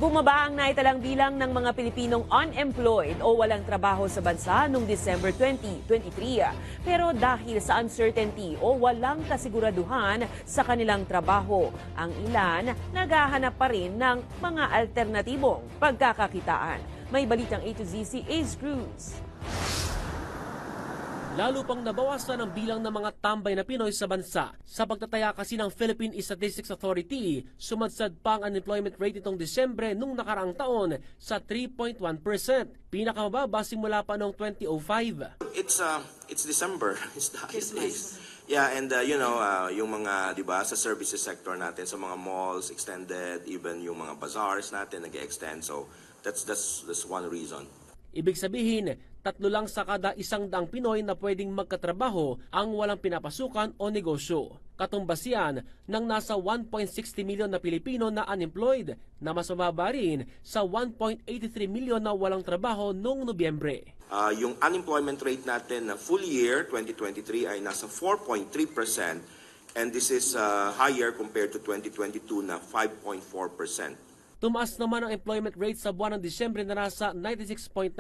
Bumaba ang naitalang bilang ng mga Pilipinong unemployed o walang trabaho sa bansa noong December 2023. Pero dahil sa uncertainty o walang kasiguraduhan sa kanilang trabaho, ang ilan naghahanap pa rin ng mga alternatibong pagkakakitaan. May balitang A to Z si Ace Cruz. Lalo pang nabawasan ang bilang ng mga tambay na Pinoy sa bansa. Sa pagtataya kasi ng Philippine Statistics Authority, sumadsad pa ang unemployment rate itong Disyembre nung nakaraang taon sa 3.1%. Pinakamababa simula pa noong 2005. It's December. It's the highest days. Yeah, and yung mga, 'di ba, sa services sector natin, sa mga malls extended, even yung mga bazaars natin nag-extend. So that's one reason. Ibig sabihin, 3 lang sa kada 100 Pinoy na pwedeng magkatrabaho ang walang pinapasukan o negosyo. Katumbas yan ng nasa 1.60 milyon na Pilipino na unemployed, na mas mababa rin sa 1.83 milyon na walang trabaho noong Nobyembre. Yung unemployment rate natin na full year 2023 ay nasa 4.3%, and this is higher compared to 2022 na 5.4%. Tumaas naman ang employment rate sa buwan ng Disyembre na nasa 96.9%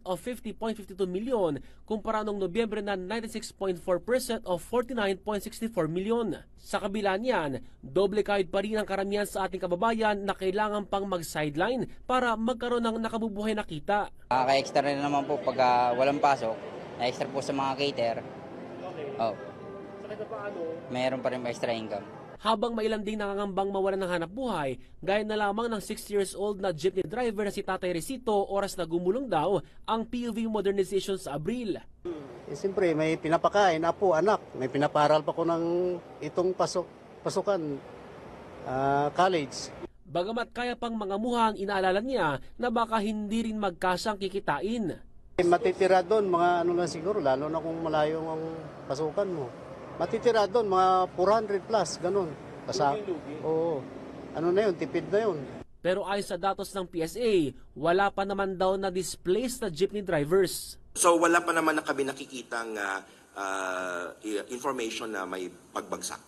o 50.52 milyon kumpara noong Nobyembre na 96.4% o 49.64 milyon. Sa kabila niyan, doble kayod pa rin ang karamihan sa ating kababayan na kailangan pang mag-sideline para magkaroon ng nakabubuhay na kita. Ka-extra rin naman po pag walang pasok, extra po sa mga cater. Oh. Mayroon pa rin extra income. Habang mailan ding nangangambang mawalan ng hanap buhay, gaya na lamang ng 6 years old na jeepney driver na si Tatay Recito oras na gumulong daw ang PUV modernization sa Abril. Siyempre, may pinapakain, apo, anak. May pinaparal pa ko ng itong pasukan, college. Bagamat kaya pang mangamuhan, inaalala niya na baka hindi rin magkasyang kikitain. Matitira doon, mga lang siguro, lalo na kung malayo ang pasukan mo. Matitira doon, mga 400 plus, ganun. Oo. Ano na yun, tipid na yun. Pero ayon sa datos ng PSA, wala pa naman daw na displaced na jeepney drivers. So wala pa naman na kami nakikitang information na may pagbagsak.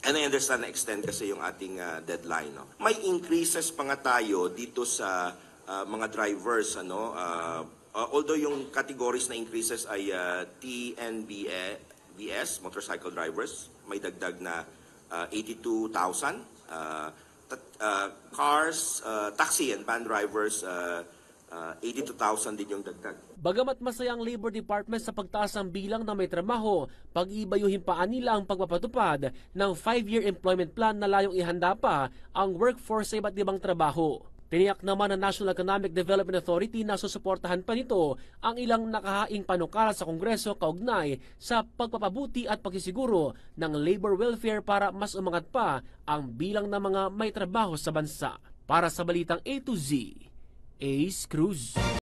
And I understand na extend kasi yung ating deadline. No? May increases pa nga tayo dito sa mga drivers. Although yung categories na increases ay TNBS, motorcycle drivers, may dagdag na 82,000. Cars, taxi and van drivers, 82,000 din yung dagdag. Bagamat masaya ang Labor Department sa pagtaas ng bilang na may trabaho, pag-iibayuhin pa nila ang pagpapatupad ng 5-year employment plan na layong ihanda pa ang workforce sa iba't ibang trabaho. Tiniyak naman ng National Economic Development Authority na susuportahan pa nito ang ilang nakahaing panukala sa Kongreso kaugnay sa pagpapabuti at pagsisiguro ng labor welfare para mas umangat pa ang bilang ng mga may trabaho sa bansa. Para sa Balitang A to Z, Ace Cruz.